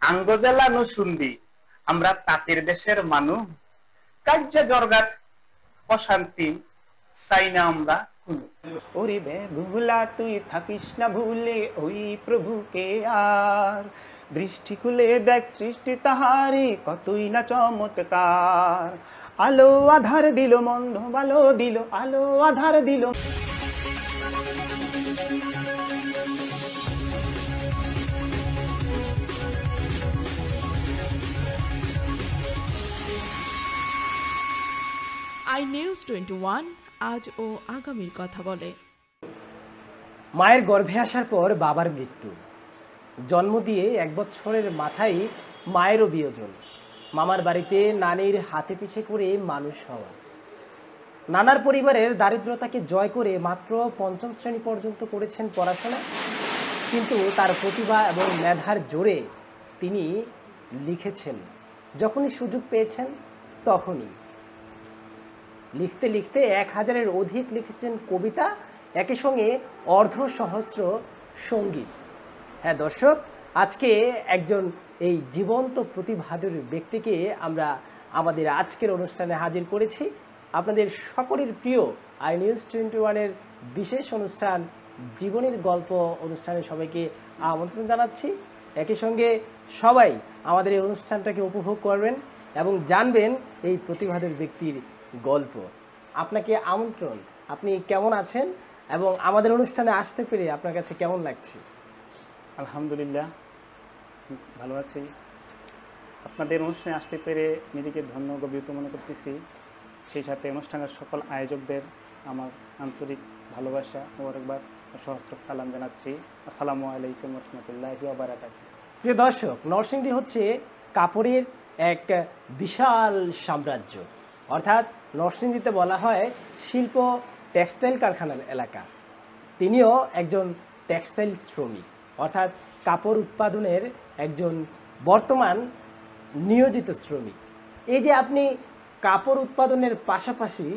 আঙ্গজেলা নসুন্দি আমরা তাঁতের দেশের মানুষ কার্য জর্গাত অশান্তি চাই না আমরা কোনো। ওরে বেহুলা তুই থাকিস না ভুলে ওই প্রভুকে আর দৃষ্টি খুলে দেখ সৃষ্টি তাহারে কতই না চমৎকার। আলো আধার দিল মন্দ ভালো দিল আলো আধার দিল। iNews21 আজ ও আগামীর কথা বলে। মায়ের গর্ভে আসার পর বাবার মৃত্যু, জন্ম দিয়ে 1 বছরের মাথায় মায়েরও বিয়োজন, মামার বাড়িতে নানির হাতে পিছে করে মানুষ হওয়া, নানার পরিবারের দারিদ্রতাকে জয় করে মাত্র 5ম শ্রেণী পর্যন্ত করেছেন পড়াশোনা, কিন্তু তার প্রতিভা এবং মেধার জোরে তিনি লিখেছেন, যখনই সুযোগ পেয়েছেন তখনই লিখতে লিখতে 1000-এর অধিক লিখেছেন কবিতা, একই সঙ্গে অর্ধসহস্র সঙ্গীত। হ্যাঁ দর্শক, আজকে একজন এই জীবন্ত প্রতিভাধর ব্যক্তিকে আমরা আমাদের আজকের অনুষ্ঠানে হাজির করেছি। আপনাদের সকলের প্রিয় iNews21-এর বিশেষ অনুষ্ঠান জীবনের গল্প অনুষ্ঠানে সবাইকে আমন্ত্রণ জানাচ্ছি। একই সঙ্গে সবাই আমাদের এই অনুষ্ঠানটাকে উপভোগ করবেন এবং জানবেন এই প্রতিভাধর ব্যক্তির গল্প। আপনাকে আমন্ত্রণ, আপনি কেমন আছেন এবং আমাদের অনুষ্ঠানে আসতে পেরে আপনার কাছে কেমন লাগছে? আলহামদুলিল্লাহ ভালো আছি। আপনাদের অনুষ্ঠানে আসতে পেরে নিজেকে ধন্য গর্বিত মনে করতেছি। সেই সাথে অনুষ্ঠানের সকল আয়োজকদের আমার আন্তরিক ভালোবাসা ও একবার সহস্র সালাম জানাচ্ছি। আসসালামু আলাইকুম রহমতুল্লাহি ওয়া বারাকাতুহু। প্রিয় দর্শক, নরসিংদী হচ্ছে কাপড়ের এক বিশাল সাম্রাজ্য, অর্থাৎ নরসিংদীতে বলা হয় শিল্প টেক্সটাইল কারখানার এলাকা। তিনিও একজন টেক্সটাইল শ্রমিক, অর্থাৎ কাপড় উৎপাদনের একজন বর্তমান নিয়োজিত শ্রমিক। এই যে আপনি কাপড় উৎপাদনের পাশাপাশি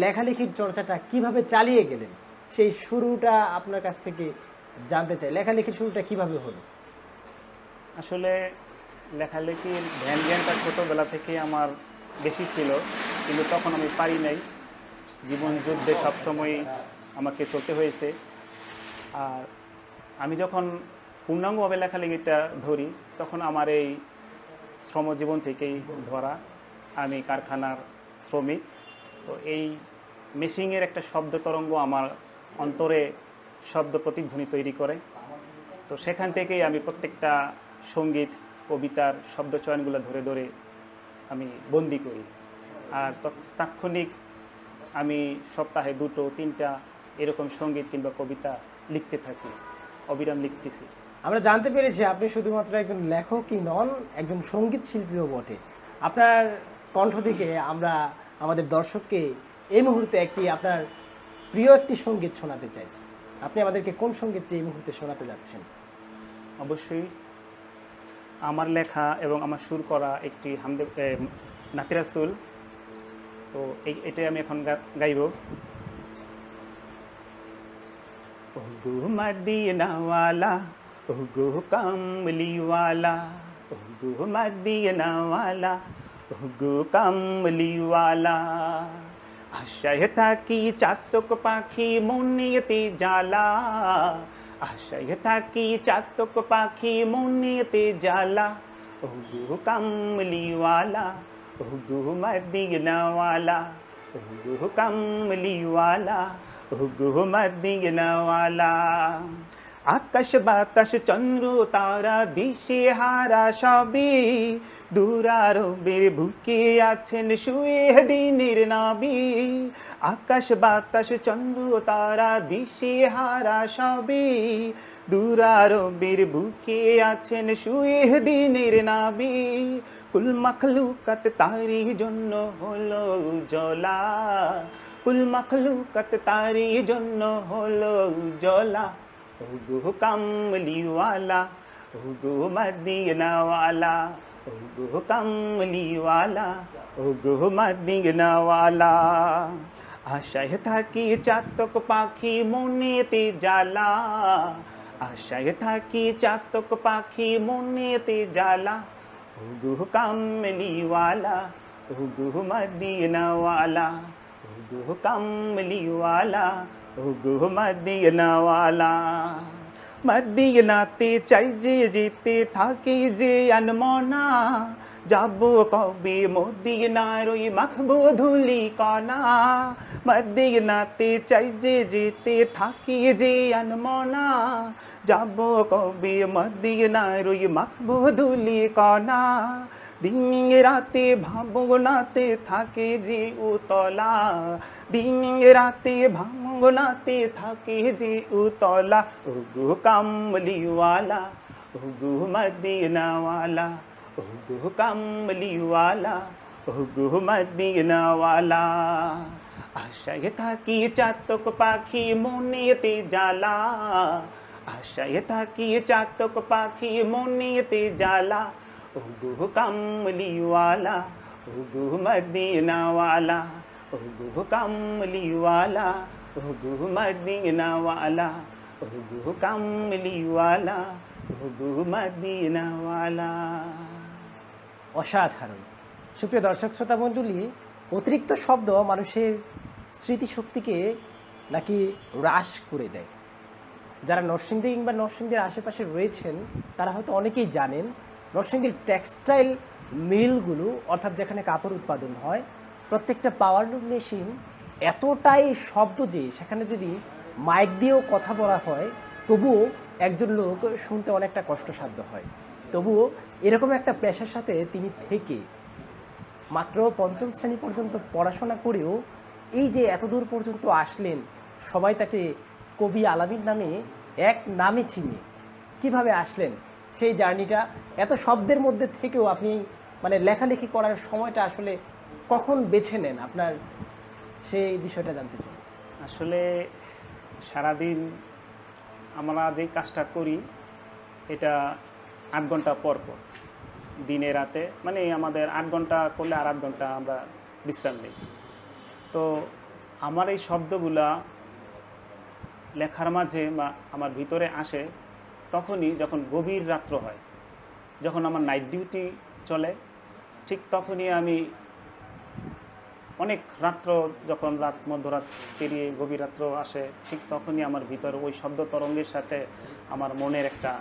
লেখালেখির চর্চাটা কিভাবে চালিয়ে গেলেন, সেই শুরুটা আপনার কাছ থেকে জানতে চাই। লেখালেখির শুরুটা কিভাবে হলো? আসলে লেখালেখির জ্ঞানটা ছোটোবেলা থেকে আমার বেশি ছিল, কিন্তু তখন আমি পারি নাই। জীবন যুদ্ধে সবসময় আমাকে চলতে হয়েছে। আর আমি যখন পূর্ণাঙ্গভাবে লেখালেখিটা ধরি তখন আমার এই শ্রমজীবন থেকেই ধরা। আমি কারখানার শ্রমিক, তো এই মেশিনের একটা শব্দ তরঙ্গ আমার অন্তরে শব্দ প্রতিধ্বনি তৈরি করে। তো সেখান থেকেই আমি প্রত্যেকটা সঙ্গীত কবিতার শব্দ চয়নগুলো ধরে ধরে আমি বন্দি করি। আর তাৎক্ষণিক আমি সপ্তাহে 2-3টা এরকম সঙ্গীত কিংবা কবিতা লিখতে থাকি, অবিরাম লিখতেছি। আমরা জানতে পেরেছি আপনি শুধুমাত্র একজন লেখকই নন, একজন সঙ্গীত শিল্পীও বটে। আপনার কণ্ঠ থেকে আমরা আমাদের দর্শককে এই মুহূর্তে আপনার প্রিয় একটি সঙ্গীত শোনাতে চাই। আপনি আমাদেরকে কোন সঙ্গীতটি এই মুহূর্তে শোনাতে যাচ্ছেন? অবশ্যই আমার লেখা এবং আমার সুর করা একটি নাতি রাসূল, তো এটাই আমি এখন গাইব। ওগো মদিনাওয়ালা ওগো কামলিওয়ালা, ওগো মদিনাওয়ালা ওগো কামলিওয়ালা, আশায় থাকি চাতক পাখি মনেতে জ্বালা, আশায় থাকি চাতক পাখি মনেতে জ্বালা, ওগো কামলিওয়ালা ওগো মদিনাওয়ালা ওগো কামলিওয়ালা ওগো মদিনাওয়ালা। আকাশ বাতাস চন্দ্র তারা দিশে হারা সবই, দুরারবের বুকে আছেন শুয়ে দিনের নবী। আকাশ বাতাস চন্দ্র তারা দিশে হারা সবই, দুরারবের বুকে আছেন শুয়ে দিনের নবী। কুল মখলুকাত তারি জন্য হলো উজালা, কুল মখলুকাত তারি জন্য হলো উজালা, ওগো কামলিওয়ালা ওগো মদিনাওয়ালা ওগো কামলিওয়ালা ওগো মদিনাওয়ালা। আশায় থাকি চাতক পাখি মনেতে জ্বালা, আশায় থাকি চাতক পাখি মনেতে জ্বালা ওগো কামলিওয়ালা ওগো মদিনাওয়ালা ওগো কামলিওয়ালা ওগো মদিনাওয়ালা মদিনাতে চাই যে যেতে থাকি যে আনমনা যাব কবে মদিনার ওই মাখবো ধুলি কণা মদিনাতে চাই যে যেতে থাকি যে আনমনা যাব কবে মদিনার ওই মাখবো ধুলি কণা দিন রাতে ভাবনাতে থাকে যে উতলা দিন রাতে ভাবনাতে থাকে যে উতলা ওগো কামলিওয়ালা ওগো মদিনাওয়ালা ওগো কামলিওয়ালা ওগো মদিনাওয়ালা আশায় থাকি চাতক পাখি মনেতে জ্বালা আশায় থাকি চাতক পাখি মনেতে জ্বালা ওগো কামলিওয়ালা ওগো মদিনাওয়ালা ওগো কামলিওয়ালা ওগো মদিনাওয়ালা ওগো কামলিওয়ালা ওগো মদিনাওয়ালা। অসাধারণ। সুপ্রিয় দর্শক শ্রোতা মণ্ডলী, অতিরিক্ত শব্দ মানুষের স্মৃতিশক্তিকে নাকি হ্রাস করে দেয়। যারা নরসিংদী কিংবা নরসিংদীর আশেপাশে রয়েছেন তারা হয়তো অনেকেই জানেন নরসিংদীর টেক্সটাইল মিলগুলো, অর্থাৎ যেখানে কাপড় উৎপাদন হয়, প্রত্যেকটা পাওয়ার লুম মেশিন এতটাই শব্দ যে সেখানে যদি মাইক দিয়েও কথা বলা হয় তবুও একজন লোক শুনতে অনেকটা কষ্টসাধ্য হয়। তবুও এরকম একটা পেশার সাথে তিনি থেকে মাত্র পঞ্চম শ্রেণী পর্যন্ত পড়াশোনা করেও এই যে এত দূর পর্যন্ত আসলেন, সবাই তাকে কবি আলামিন নামে এক নামে চিনে। কিভাবে আসলেন সেই জার্নিটা, এত শব্দের মধ্যে থেকেও আপনি মানে লেখালেখি করার সময়টা আসলে কখন বেছে নেন, আপনার সেই বিষয়টা জানতে চাই। আসলে সারাদিন আমরা যে কাজটা করি এটা 8 ঘন্টা পর পর, দিনে রাতে, মানে আমাদের 8 ঘন্টা করলে আর 8 ঘন্টা আমরা বিশ্রাম নিই। তো আমার এই শব্দগুলা লেখার মাঝে বা আমার ভিতরে আসে তখনই যখন গভীর রাত্র হয়, যখন আমার নাইট ডিউটি চলে, ঠিক তখনই আমি অনেক রাত্র, যখন রাত মধ্যরাত পেরিয়ে গভীর রাত্র আসে, ঠিক তখনই আমার ভিতরে ওই শব্দ তরঙ্গের সাথে আমার মনের একটা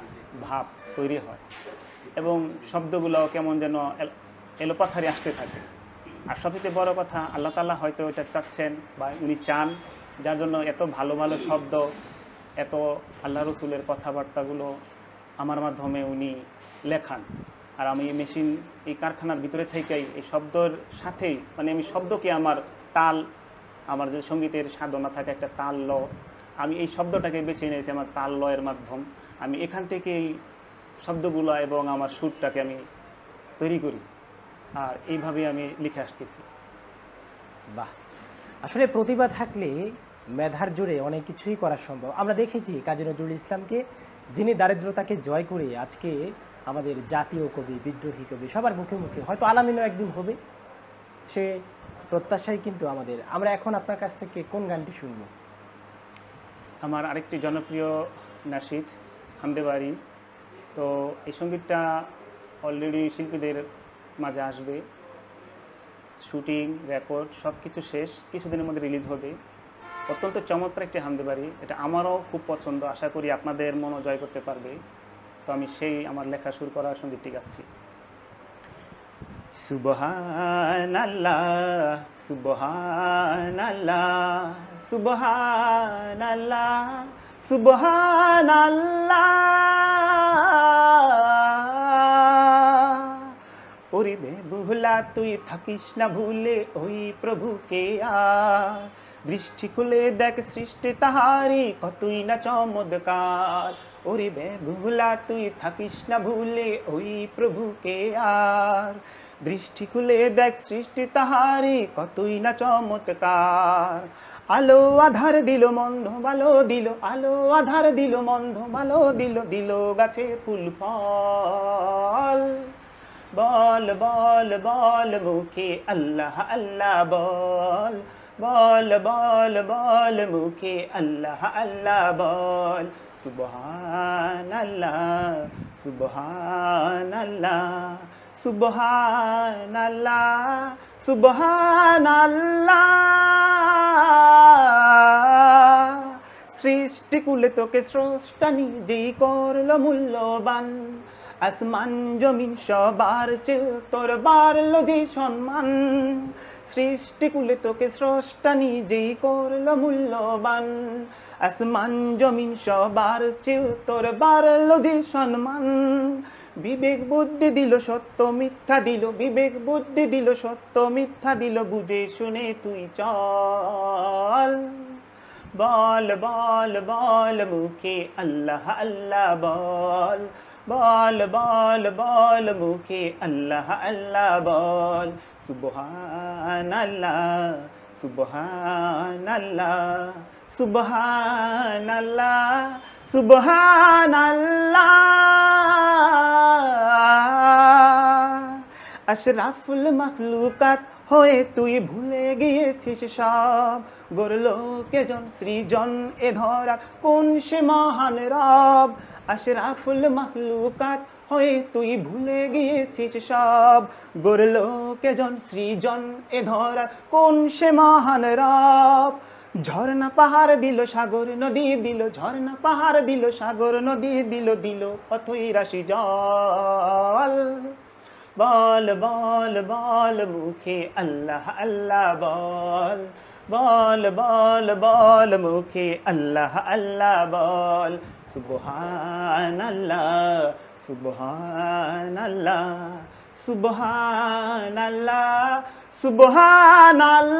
ভাব তৈরি হয় এবং শব্দগুলো কেমন যেন এলোপাথারি আসতে থাকে। আর সবচেয়ে বড় কথা, আল্লাহ তাআলা হয়তো এটা চাচ্ছেন বা উনি চান, যার জন্য এত ভালো ভালো শব্দ, এত আল্লাহ রসুলের কথাবার্তাগুলো আমার মাধ্যমে উনি লেখান। আর আমি এই মেশিন, এই কারখানার ভিতরে থেকেই এই শব্দের সাথেই, মানে আমি শব্দকে আমার তাল, আমার যে সঙ্গীতের সাধনা থাকে একটা তাল ল, আমি এই শব্দটাকে বেছে নিয়েছি আমার তাল লয়ের মাধ্যম। আমি এখান থেকে এই শব্দগুলো এবং আমার সুরটাকে আমি তৈরি করি, আর এইভাবে আমি লিখে আসতেছি। বাহ, আসলে প্রতিভা থাকলে মেধার জোরে অনেক কিছুই করা সম্ভব। আমরা দেখেছি কাজী নজরুল ইসলামকে, যিনি দারিদ্রতাকে জয় করে আজকে আমাদের জাতীয় কবি, বিদ্রোহী কবি, সবার মুখে মুখে, হয়তো আলামিনও একদিন হবে, সে প্রত্যাশাই কিন্তু আমাদের। আমরা এখন আপনার কাছ থেকে কোন গানটি শুনবো? আমার আরেকটি জনপ্রিয় নাশিদ হামদে বাড়ি, তো এই সঙ্গীতটা অলরেডি শিল্পীদের মাঝে আসবে, শুটিং রেকর্ড সব কিছু শেষ, কিছুদিনের মধ্যে রিলিজ হবে। অত্যন্ত চমৎকার একটি হামদে বাড়ি, এটা আমারও খুব পছন্দ, আশা করি আপনাদের মনও জয় করতে পারবে। তো আমি সেই আমার লেখা শুরু করার সঙ্গীতটি গাচ্ছি। সুবহানাল্লাহ সুবহানাল্লাহ সুবহানাল্লাহ সুবহানাল্লাহ। ওরে বেহুলা তুই থাকিস না ভুলে ওই প্রভুকে আর, দৃষ্টি খুলে দেখ সৃষ্টি তাহারি কতই না চমৎকার। ওরে বেহুলা তুই থাকিস না ভুলে ওই প্রভুকে আর, দৃষ্টি খুলে দেখ সৃষ্টি তাহারি কতই না চমৎকার। আলো আধার দিল মন্ধ ভালো দিল, আলো আধার দিল মন্ধ ভালো দিল, দিল গাছে ফুল ফল। বল বল বল মুখে আল্লাহ আল্লাহ বল, বল বল বল মুখে আল্লাহ আল্লাহ বল, সুবহানাল্লাহ সুবহানাল্লাহ সুবহানাল্লাহ সুবহানাল্লাহ। সৃষ্টিকুলে তোকে স্রষ্টা নিজেই করলো মূল্যবান, আসমান জমিন সবার চেয়ে তোর বাড়লো যে সম্মান। সৃষ্টিকুলে তোকে স্রষ্টা নিজেই করলো মূল্যবান, আসমান জমিন সবার চেয়ে তোর বাড়লো যে সম্মান। বিবেক বুদ্ধি দিল সত্য মিথ্যা দিল, বিবেক বুদ্ধি দিল সত্য মিথ্যা দিল, বুঝে শুনে তুই চল। বল বল বল মুখে আল্লাহ আল্লাহ বল, বল বল বল মুখে আল্লাহ আল্লাহ বল, সুবহানাল্লাহ সুবহানাল্লাহ সুবহানাল্লাহ সুবহানাল্লাহ। আশরাফুল মাখলুকাত হয়ে তুই ভুলে গিয়েছিস সব, গড়লো কে জন সৃজন এ ধরা কোন সে মহান রব। আশরাফুল মাখলুকাত হয়ে তুই ভুলে গিয়েছিস সব, গড়লো কে জন সৃজন এ ধরা কোন সে মহান রব। ঝর্ণা পাহাড় দিল সাগর নদী দিল, ঝর্ণা পাহাড় দিল সাগর নদী দিল, দিল অথই রাশি জল। বল বল বল মুখে আল্লাহ আল্লাহ বল, বল বল বল মুখে আল্লাহ আল্লাহ বল, সুবহানাল্লাহ সুবহানাল্লাহ সুবহানাল্লাহ সুবহানাল্লাহ।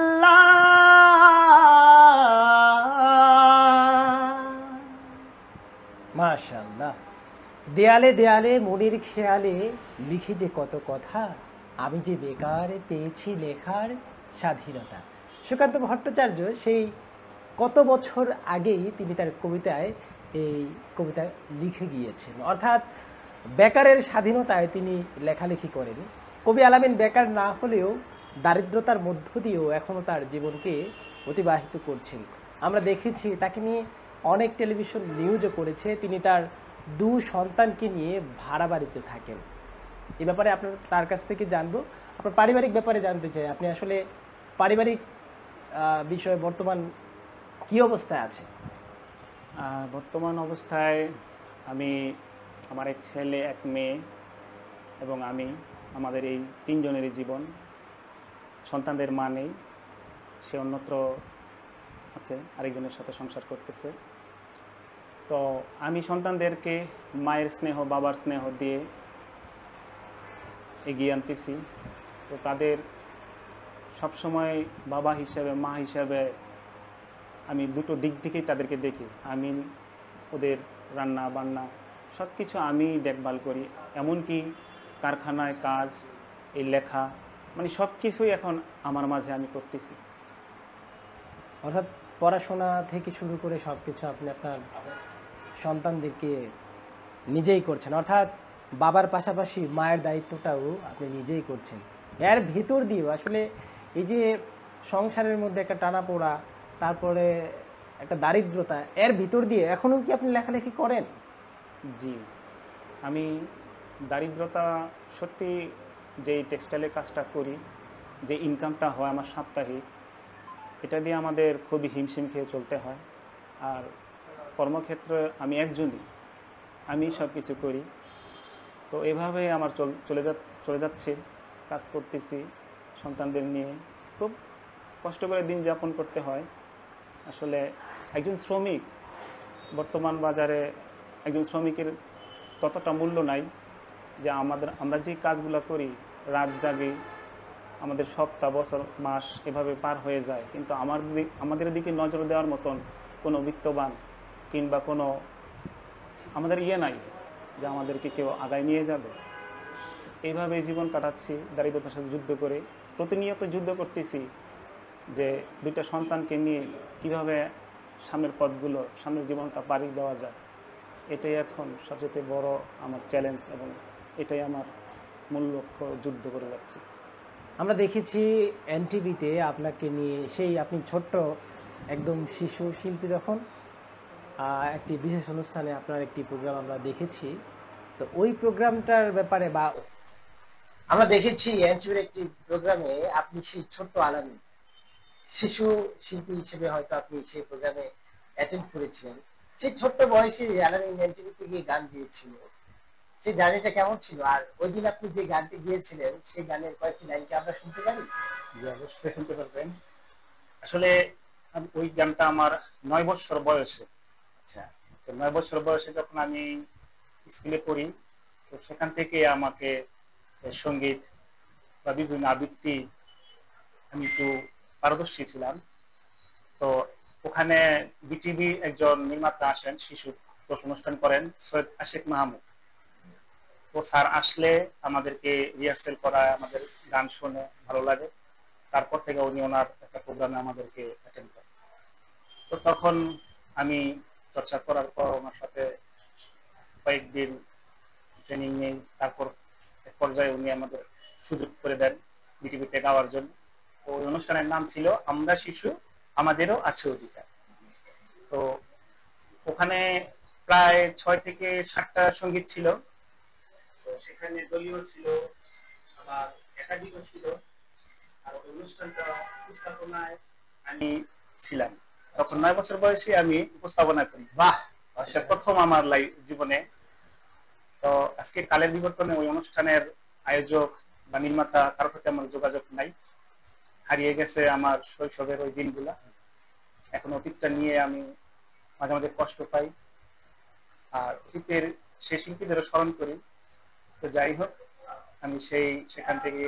মাশাআল্লাহ। দেয়ালে দেয়ালে মনের খেয়ালে লিখে যে কত কথা, আমি যে বেকার পেয়েছি লেখার স্বাধীনতা। সুকান্ত ভট্টাচার্য সেই কত বছর আগেই তিনি তার কবিতায় এই কবিতা লিখে গিয়েছেন, অর্থাৎ বেকারের স্বাধীনতায় তিনি লেখালেখি করেন। কবি আলামিন বেকার না হলেও দারিদ্রতার মধ্য দিয়েও এখনও তার জীবনকে অতিবাহিত করছেন। আমরা দেখেছি তাকে নিয়ে অনেক টেলিভিশন নিউজও করেছে। তিনি তার 2 সন্তানকে নিয়ে ভাড়া বাড়িতে থাকেন। এই ব্যাপারে আপনার তার কাছ থেকে জানবো। আপনার পারিবারিক ব্যাপারে জানতে চাই, আপনি আসলে পারিবারিক বিষয়ে বর্তমান কি অবস্থায় আছে? বর্তমান অবস্থায় আমি, আমার এক ছেলে এক মেয়ে এবং আমি, আমাদের এই 3 জনেরই জীবন। সন্তানদের মা নেই, সে অন্যত্র আছে, আরেকজনের সাথে সংসার করতেছে। তো আমি সন্তানদেরকে মায়ের স্নেহ বাবার স্নেহ দিয়ে এগিয়ে আনতেছি। তো তাদের সবসময় বাবা হিসাবে মা হিসাবে আমি দুটো দিক থেকেই তাদেরকে দেখি। আমি ওদের রান্না বান্না সব কিছু আমি দেখভাল করি, এমনকি কারখানায় কাজ, এই লেখা, মানে সব কিছুই এখন আমার মাঝে আমি করতেছি। অর্থাৎ পড়াশোনা থেকে শুরু করে সব কিছু আপনি আপনার সন্তানদেরকে নিজেই করছেন, অর্থাৎ বাবার পাশাপাশি মায়ের দায়িত্বটাও আপনি নিজেই করছেন। এর ভিতর দিয়েও আসলে এই যে সংসারের মধ্যে একটা টানাপোড়া, তারপরে একটা দারিদ্রতা, এর ভিতর দিয়ে এখনও কি আপনি লেখালেখি করেন? জি, আমি দারিদ্রতা সত্যি, যেই টেক্সটাইলের কাজটা করি, যে ইনকামটা হয় আমার সাপ্তাহিক, এটা দিয়ে আমাদের খুবই হিমশিম খেয়ে চলতে হয়। আর কর্মক্ষেত্রে আমি একজনই, আমি সব কিছু করি। তো এভাবে আমার চলে যাচ্ছে, কাজ করতেছি সন্তানদের নিয়ে, খুব কষ্ট করে দিন যাপন করতে হয়। আসলে একজন শ্রমিক, বর্তমান বাজারে একজন শ্রমিকের ততটা মূল্য নাই যে আমরা যে কাজগুলো করি, রাত জাগি, আমাদের সপ্তাহ বছর মাস এভাবে পার হয়ে যায়, কিন্তু আমাদের দিকে নজর দেওয়ার মতন কোনো বিত্তবান কিংবা কোনো আমাদের নাই যে আমাদেরকে কেউ আগায় নিয়ে যাবে। এইভাবে জীবন কাটাচ্ছি, দারিদ্রতার সাথে যুদ্ধ করে, প্রতিনিয়ত যুদ্ধ করতেছি যে 2টা সন্তানকে নিয়ে কিভাবে সামনের পথগুলো, সামনের জীবনটা পাড়ি দেওয়া যায়। এটাই এখন সবচেয়ে বড় আমার চ্যালেঞ্জ এবং এটাই আমার মূল লক্ষ্য, যুদ্ধ করে যাচ্ছি। আমরা দেখেছি এনটিভিতে আপনাকে নিয়ে, সেই আপনি ছোট্ট একদম শিশু শিল্পী তখন, একটি বিশেষ অনুষ্ঠানে আপনার একটি প্রোগ্রাম আমরা দেখেছি। তো ওই প্রোগ্রামটার ব্যাপারে, বা আমরা দেখেছি এনটিভির একটি প্রোগ্রামে আপনি সেই ছোট্ট আলামি শিশু শিল্পী হিসেবে হয়তো আপনি সেই প্রোগ্রামে অ্যাটেন্ড করেছিলেন। সেই ছোট্ট বয়সে আলামি এনটিভিতে গিয়ে গান দিয়েছিল, সেই জার্নিটা কেমন ছিল? আর ওই দিন আপনি যে গানটি গিয়েছিলেন সেই গানের কয়েকটি লাইন কি আমরা শুনতে পারি? অবশ্যই শুনতে পারবেন। আসলে ওই গানটা আমার 9 বছর বয়সে। আচ্ছা, তো 9 বছর বয়সে যখন আমি স্কুলে পড়ি, তো সেখান থেকে আমাকে সঙ্গীত বা বিভিন্ন আবৃত্তি আমি একটু পারদর্শী ছিলাম। তো ওখানে বিটিভি একজন নির্মাতা আসেন, শিশু অনুষ্ঠান করেন, সৈয়দ আশিক মাহমুদ। তো স্যার আসলে আমাদেরকে রিহার্সেল করায়, আমাদের গান শুনে ভালো লাগে। তারপর থেকে উনি ওনার একটা প্রোগ্রামে আমাদেরকে অ্যাটেন্ড করেন। তো তখন আমি চর্চা করার পর ওনার সাথে কয়েকদিন ট্রেনিং নেই। তারপর এক পর্যায়ে উনি আমাদের সুযোগ করে দেন বিটিভিতে গাওয়ার জন্য। তো ওই অনুষ্ঠানের নাম ছিল আমরা শিশু, আমাদেরও আছে অধিকার। তো ওখানে প্রায় 6 থেকে 7টা সঙ্গীত ছিল। তো সেখানে দলীয় ছিল, আবার একাধিকও ছিল। আর ওই অনুষ্ঠানটা উপস্থাপনায় আমি ছিলাম। তখন 9 বছর বয়সে আমি উপস্থাপনা করি। বাহ, সেটা প্রথম আমার জীবনে। তো আজকে কালের বিবর্তনে ওই অনুষ্ঠানের আয়োজক বা নির্মাতা কারোর সাথে আমার যোগাযোগ নাই, হারিয়ে গেছে আমার শৈশবের ওই দিনগুলা। এখন অতীতটা নিয়ে আমি মাঝে মাঝে কষ্ট পাই, আর অতীতের সেই শিল্পীদেরও স্মরণ করি। তো যাই হোক, আমি সেখান থেকে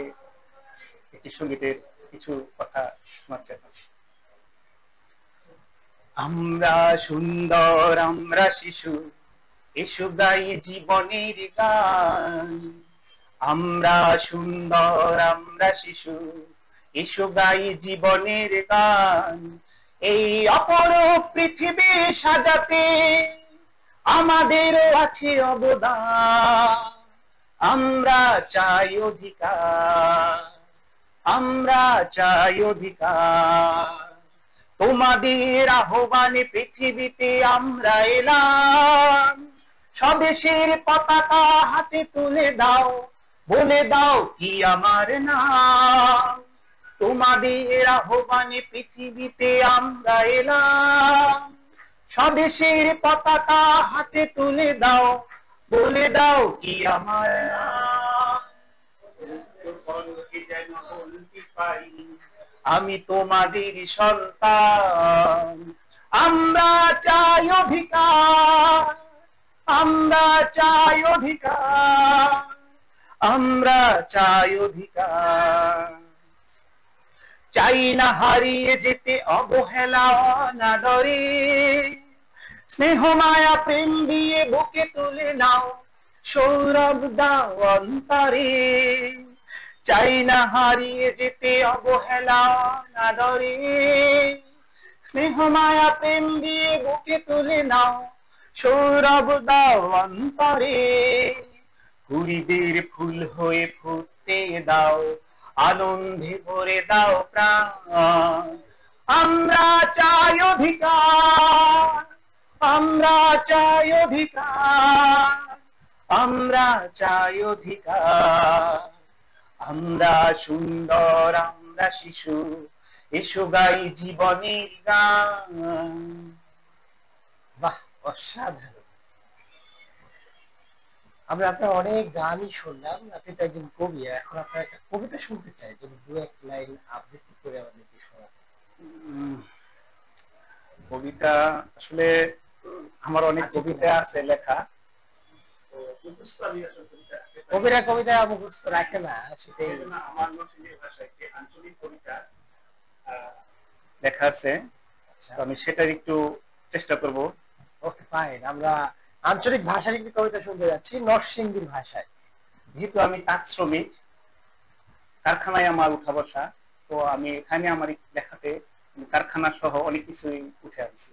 একটি সঙ্গীতের কিছু কথা শোনাচ্ছি। আমরা সুন্দর, আমরা শিশু, এসো গাই জীবনের গান। আমরা সুন্দর, আমরা শিশু, এসো গাই জীবনের গান। এই অপরূপ পৃথিবী সাজাতে আমাদেরও আছে অবদান। আমরা চাই অধিকার, আমরা চাই অধিকার। তোমাদের আহ্বানে পৃথিবীতে আমরা এলাম। স্বদেশের পতাকা হাতে তুলে দাও, বলে দাও কি আমার নাম। তোমাদের আহ্বানে পৃথিবীতে আমরা এলাম। স্বদেশের পতাকা হাতে তুলে দাও, বলে দাও কি আমার নাম। আমি তোমাদের সন্তান। আমরা চাই অধিকার, আমরা চাই অধিকার, আমরা চাই অধিকার। চাই না হারিয়ে যেতে অবহেলা অনাদরে। স্নেহ মায়া প্রেম দিয়ে বুকে তুলে নাও, সৌরভ দাও অন্তরে। চাই না হারিয়ে যেতে অবহেলা অনাদরে। স্নেহ মায়া প্রেম দিয়ে বুকে তুলে নাও, সৌরভ দাও অন্তরে। কুড়িদের ফুল হয়ে ফুটতে দাও, আনন্দে ভরে দাও প্রাণ। আমরা চাই অধিকার, আমরা চাই অধিকার, আমরা চাই অধিকার। আমরা সুন্দর, আমরা শিশু, এসো গাই জীবনের গান। বাহ, অসাধারণ। আমরা আপনার অনেক গানই শুনলাম, আপনি তো একজন কবি। এখন আপনার একটা কবিতা শুনতে চাই, যদি 2-1 লাইন আবৃত্তি করে আমাদেরকে শোনাতেন। কবিতা আসলে আমার অনেক কবিতা আছে লেখা। কবিরা কবিতা মুখস্থ রাখে না, সেটাই। আমার নরসিংদীর ভাষায় যে আঞ্চলিক কবিতা লেখা আছে, আমি সেটার একটু চেষ্টা করব। ওকে, ফাইন। আমরা আঞ্চলিক ভাষার একটি কবিতা শুনতে যাচ্ছি নরসিংদীর ভাষায়। যেহেতু আমি তাঁত শ্রমিক, কারখানায় আমার উঠা বসা, তো আমি এখানে আমার লেখাতে কারখানা সহ অনেক কিছুই উঠে আনছি।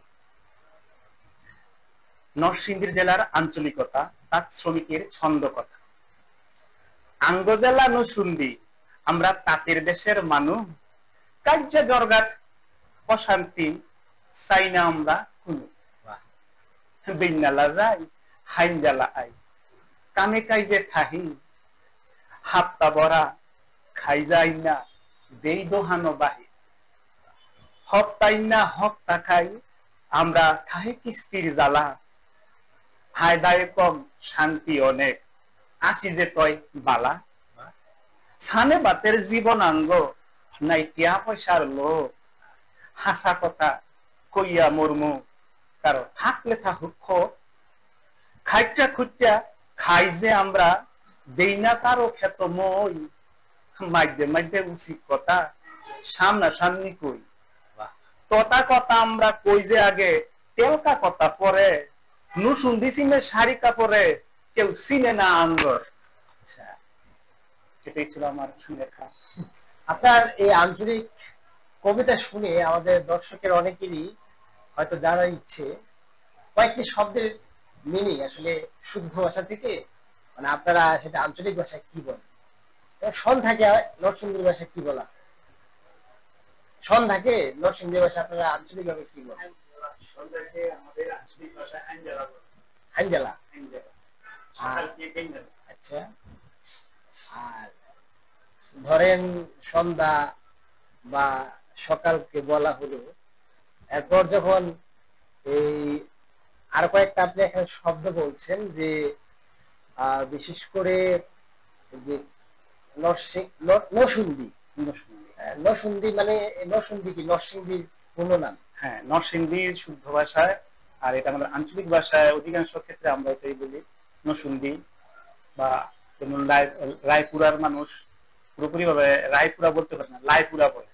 নরসিংদী জেলার আঞ্চলিকতা, তাঁত শ্রমিকের ছন্দ কথা। আঙ্গ জেলা নরসিংদী, আমরা তাঁতের দেশের মানুষ, কার্য জরগাত অশান্তি চাই না আমরা কোনো। বিন্নালা যাই হাইনজালা আই, কামে কাইজে থাহি, হাপ্তা বরা খাই যাই না দেই দোহানো বাহি, হপ্তাই না হপ্তা খাই আমরা খাই কিস্তির জ্বালা, ফায়দায় কম শান্তি অনেক আসি যে তয় বালা, ছানে বাতের জীবনাঙ্গ নাই টিয়া পয়সার লোক, হাসা কথা কইয়া মর্মু কারো থাকলে থাকুক ক্ষোভ, খাইটা খুঁটা খাই যে আমরা দেই না কারো ক্ষেত মই, মাইদে মাইদে উচিত কথা সামনা সামনি কই, তটা কথা আমরা কই যে আগে তেলকা কথা পরে, নুসুন দিছিনে শাড়ি কাপড়ে কেউ চিনে না আঙ্গর। আচ্ছা, এটাই ছিল আমার লেখা। আপনার এই আঞ্চলিক কবিতা শুনে আমাদের দর্শকের অনেকেরই হয়তো জানার ইচ্ছে, কয়েকটি শব্দের মিনিং আসলে শুদ্ধ ভাষা থেকে, মানে আপনারা সেটা আঞ্চলিক ভাষায় কি বলেন? সন্ধ্যাকে নরসিংদীর ভাষায় কি বলা? সন্ধ্যাকে নরসিংদীর ভাষা আপনারা আঞ্চলিক ভাবে কি বলেন? সন্ধ্যাকে আমাদের আঞ্চলিক ভাষায় হাইনজালা বলে। হাইনজালা। হাইনজালা। আচ্ছা, আর ধরেন সন্ধ্যা বা সকালকে বলা হলো, এরপর যখন এই আর কয়েকটা আপনি এখানে শব্দ বলছেন যে বিশেষ করে যে নরসিংদী, নরসিংদী মানে নরসিংদী কি নরসিংদীর পূর্ণ নাম? হ্যাঁ, নরসিংদীর শুদ্ধ ভাষায়, আর এটা আমাদের আঞ্চলিক ভাষায় অধিকাংশ ক্ষেত্রে আমরা এটাই বলি নরসিংদী। বা যেমন রায়পুরার মানুষ পুরোপুরি ভাবে রায়পুরা বলতে পারে না, লাইপুরা বলে।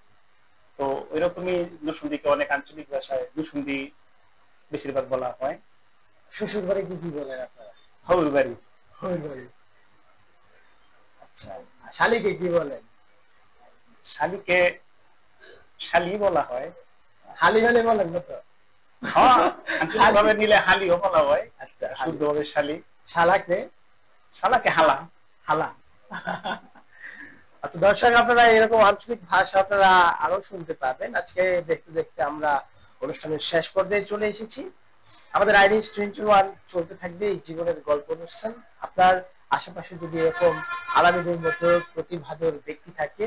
তো ওইরকমই নরসিংদীকে অনেক আঞ্চলিক ভাষায় নরসিংদী বেশিরভাগ বলা হয়। শ্বশুর বাড়ি কি বলেন আপনারা? হৌর বাড়ি। আচ্ছা, শালিকে কি বলেন? শালিকে শালি বলা হয়। হালি হলে বলেন না তো? হ্যাঁ, আঞ্চলিকভাবে নিলে হালিও বলা হয়। আচ্ছা, শুদ্ধভাবে শালি। শালাকে শালাকে হালা। হালা। আচ্ছা দর্শক, আপনারা এরকম আঞ্চলিক ভাষা আপনারা আরো শুনতে পাবেন। আজকে দেখতে দেখতে আমরা অনুষ্ঠানের শেষ পর্যায়ে চলে এসেছি। আমাদের আইনিউজ 21 চলতে থাকবে এই জীবনের গল্প অনুষ্ঠান। আপনার আশেপাশে যদি এরকম আলামীদের মতো প্রতিভাধর ব্যক্তি থাকে,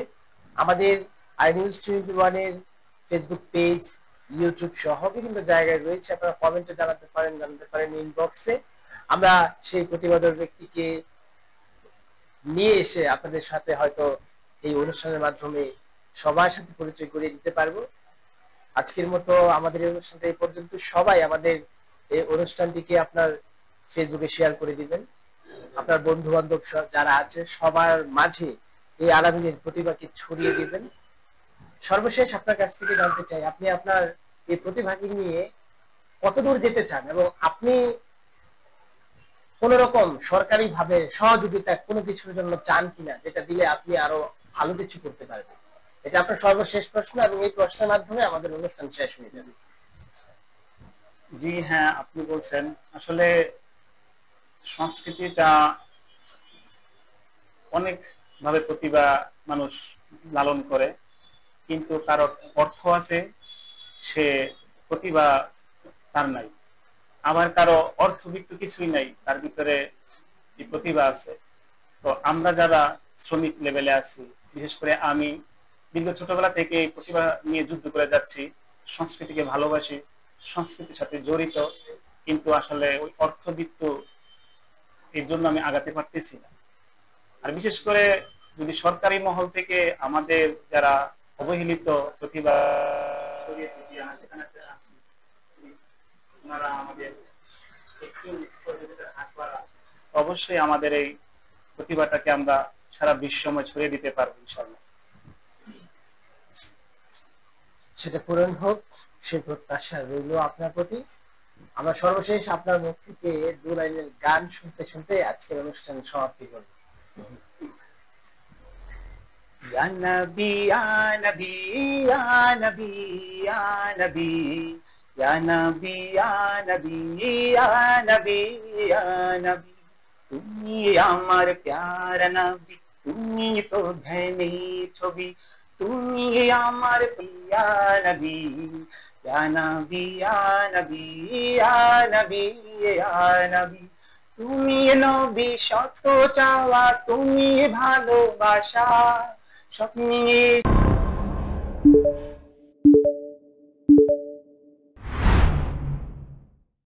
আমাদের আইনিউজ 21 এর ফেসবুক পেজ, ইউটিউব সহ বিভিন্ন জায়গায় রয়েছে, আপনারা কমেন্টে জানাতে পারেন ইনবক্সে। আমরা সেই প্রতিভাধর ব্যক্তিকে নিয়ে এসে আপনাদের সাথে হয়তো এই অনুষ্ঠানের মাধ্যমে সবার সাথে পরিচয় করিয়ে দিতে পারবো। আজকের মতো আমাদের এই অনুষ্ঠানটা এই পর্যন্ত। সবাই আমাদের এই অনুষ্ঠানটিকে আপনার ফেসবুকে শেয়ার করে দিবেন, আপনার বন্ধু বান্ধব যারা আছে সবার মাঝে এই আলামীদের প্রতিভাকে ছড়িয়ে দিবেন। সর্বশেষ আপনার কাছ থেকে জানতে চাই, আপনি আপনার এই প্রতিভাকে নিয়ে কতদূর যেতে চান, এবং আপনি কোন রকম সরকারি ভাবে সহযোগিতা কোনো কিছুর জন্য চান কিনা, যেটা দিলে আপনি আরো ভালো কিছু করতে পারবেন? এটা আপনার সর্বশেষ প্রশ্ন, এবং এই প্রশ্নের মাধ্যমে আমাদের অনুষ্ঠান শেষ হয়ে যাবে। জি হ্যাঁ, আপনি বলছেন আসলে সংস্কৃতিটা অনেক ভাবে প্রতিভা মানুষ লালন করে, কিন্তু কারো অর্থ আছে সে প্রতিভা তার নাই, আবার কারো অর্থবিত্ত কিছুই নাই, তার ভিতরে এই প্রতিভা আছে। তো আমরা যারা শ্রমিক লেভেলে আছি, বিশেষ করে আমি দীর্ঘ ছোটবেলা থেকে এই প্রতিভা নিয়ে যুদ্ধ করে যাচ্ছি, সংস্কৃতিকে ভালোবাসি, সংস্কৃতির সাথে জড়িত, কিন্তু আসলে ওই অর্থবিত্ত এর জন্য আমি আগাতে পারতেছি না। আর বিশেষ করে যদি সরকারি মহল থেকে আমাদের যারা অবহেলিত প্রতিভা অবশ্যই আমাদের এই প্রতিভাটাকে আমরা সারা বিশ্বময় ছড়িয়ে দিতে পারবো ইনশাআল্লাহ। সেটা পূরণ হোক, সে প্রত্যাশা রইল আপনার প্রতি। আমরা সর্বশেষ আপনার মুখ থেকে 2 লাইনের গান শুনতে শুনতে আজকের অনুষ্ঠান সমাপ্তি করব। ইয়া নবী ইয়া নবী ইয়া নবী ইয়া নবী ইয়া নবী ইয়া নবী ইয়া নবী ইয়া নবী, তুমি আমার প্যারা নবী, তুমি তো ধ্যানে ছবি, তুমি আমার প্রিয়া নবী, ইয়া নবী ইয়া নবী ইয়া নবী ইয়া নবী। তুমি নবী শত চাওয়া, তুমি ভালোবাসা, স্বপ্নে